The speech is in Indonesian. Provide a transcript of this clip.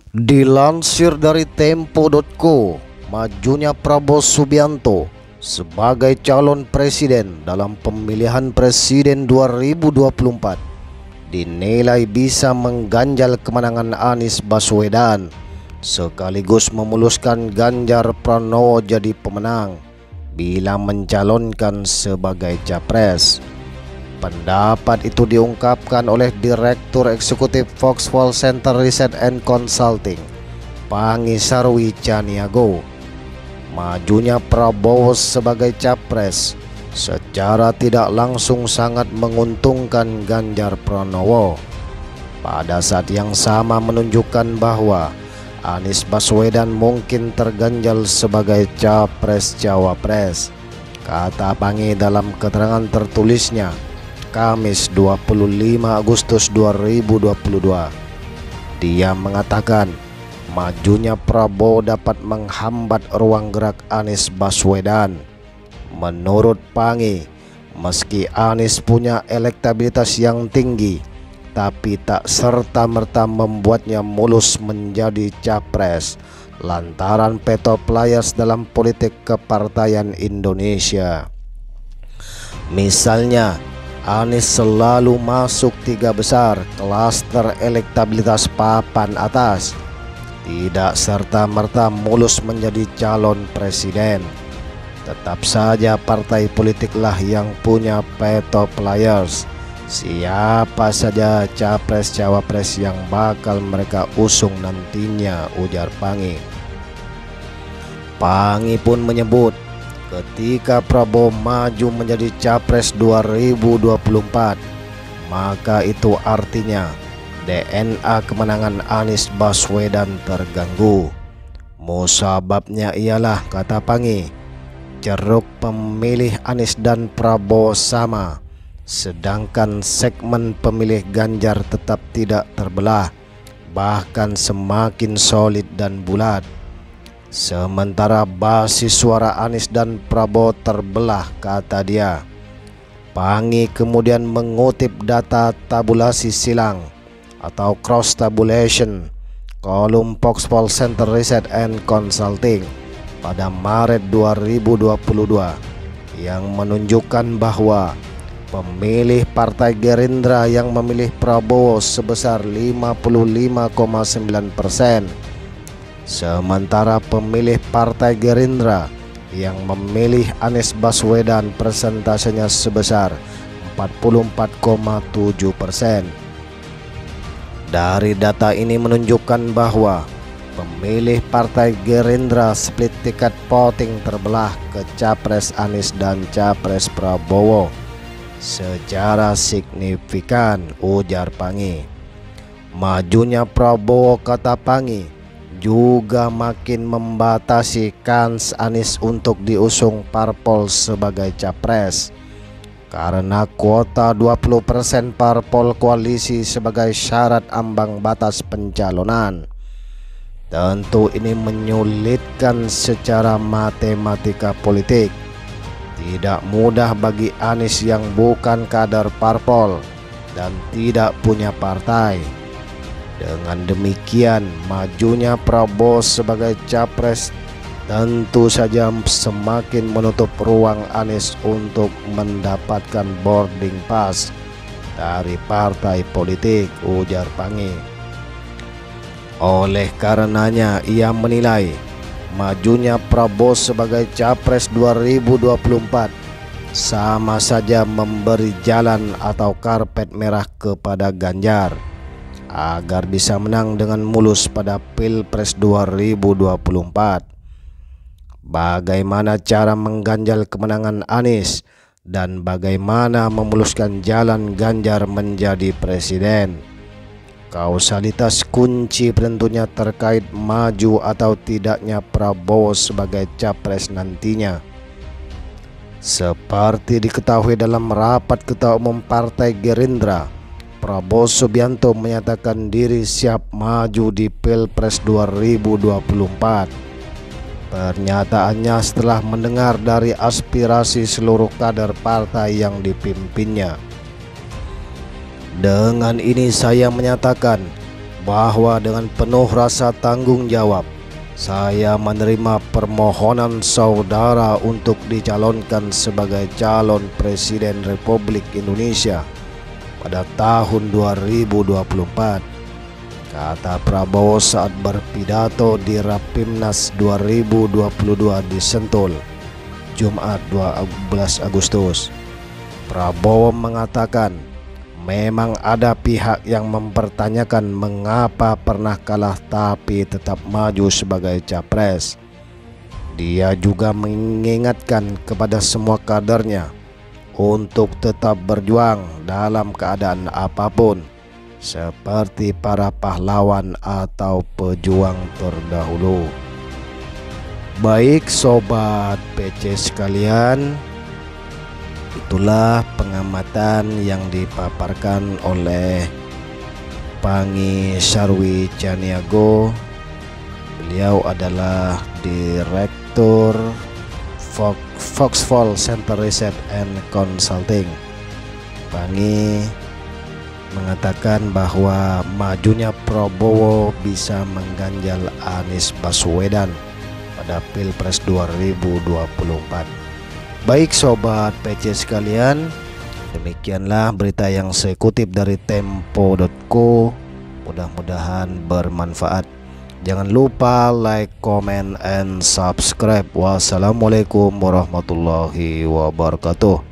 Dilansir dari Tempo.co, majunya Prabowo Subianto sebagai calon presiden dalam pemilihan presiden 2024 dinilai bisa mengganjal kemenangan Anies Baswedan, sekaligus memuluskan Ganjar Pranowo jadi pemenang bila mencalonkan sebagai capres. Pendapat itu diungkapkan oleh Direktur Eksekutif Foxpol Center Research and Consulting, Pangi Sarwi Caniago. Majunya Prabowo sebagai capres secara tidak langsung sangat menguntungkan Ganjar Pranowo. Pada saat yang sama menunjukkan bahwa Anies Baswedan mungkin terganjal sebagai capres-cawapres, kata Pangi dalam keterangan tertulisnya Kamis 25 Agustus 2022. Dia mengatakan majunya Prabowo dapat menghambat ruang gerak Anies Baswedan. Menurut Pangi, meski Anies punya elektabilitas yang tinggi, tapi tak serta-merta membuatnya mulus menjadi capres lantaran veto players dalam politik kepartaian Indonesia. Misalnya, Anies selalu masuk 3 besar klaster elektabilitas papan atas, tidak serta-merta mulus menjadi calon presiden. Tetap saja partai politiklah yang punya veto players. Siapa saja capres-cawapres yang bakal mereka usung nantinya, ujar Pangi. Pangi pun menyebut ketika Prabowo maju menjadi capres 2024, maka itu artinya DNA kemenangan Anies Baswedan terganggu. Musababnya ialah, kata Pangi, ceruk pemilih Anies dan Prabowo sama, sedangkan segmen pemilih Ganjar tetap tidak terbelah, bahkan semakin solid dan bulat. Sementara basis suara Anies dan Prabowo terbelah, kata dia. Pangi kemudian mengutip data tabulasi silang atau cross tabulation kolom Foxpol Center Research and Consulting pada Maret 2022 yang menunjukkan bahwa pemilih Partai Gerindra yang memilih Prabowo sebesar 55,9%. Sementara pemilih Partai Gerindra yang memilih Anies Baswedan persentasenya sebesar 44,7%. Dari data ini menunjukkan bahwa pemilih Partai Gerindra split tiket voting terbelah ke Capres Anies dan Capres Prabowo secara signifikan, ujar Pangi. Majunya Prabowo, kata Pangi, juga makin membatasi kans Anies untuk diusung parpol sebagai capres, karena kuota 20% parpol koalisi sebagai syarat ambang batas pencalonan. Tentu ini menyulitkan secara matematika politik. Tidak mudah bagi Anies yang bukan kader parpol dan tidak punya partai. Dengan demikian, majunya Prabowo sebagai capres tentu saja semakin menutup ruang Anies untuk mendapatkan boarding pass dari partai politik, ujar Pangi. Oleh karenanya, ia menilai majunya Prabowo sebagai capres 2024 sama saja memberi jalan atau karpet merah kepada Ganjar agar bisa menang dengan mulus pada Pilpres 2024. Bagaimana cara mengganjal kemenangan Anies dan bagaimana memuluskan jalan Ganjar menjadi presiden? Kausalitas kunci penentunya terkait maju atau tidaknya Prabowo sebagai capres nantinya. Seperti diketahui dalam rapat Ketua Umum Partai Gerindra, Prabowo Subianto menyatakan diri siap maju di Pilpres 2024. Pernyataannya setelah mendengar dari aspirasi seluruh kader partai yang dipimpinnya. Dengan ini saya menyatakan bahwa dengan penuh rasa tanggung jawab saya menerima permohonan saudara untuk dicalonkan sebagai calon Presiden Republik Indonesia pada tahun 2024, kata Prabowo saat berpidato di Rapimnas 2022 di Sentul, Jumat 12 Agustus. Prabowo mengatakan memang ada pihak yang mempertanyakan mengapa pernah kalah tapi tetap maju sebagai capres. Dia juga mengingatkan kepada semua kadernya untuk tetap berjuang dalam keadaan apapun, seperti para pahlawan atau pejuang terdahulu. Baik sobat PC sekalian, itulah pengamatan yang dipaparkan oleh Pangi Sarwi Caniago. Beliau adalah Direktur Foxfall Center Research and Consulting. Pangi mengatakan bahwa majunya Prabowo bisa mengganjal Anies Baswedan pada Pilpres 2024. Baik sobat PC sekalian, demikianlah berita yang saya kutip dari tempo.co. Mudah-mudahan bermanfaat. Jangan lupa like, comment, and subscribe. Wassalamualaikum warahmatullahi wabarakatuh.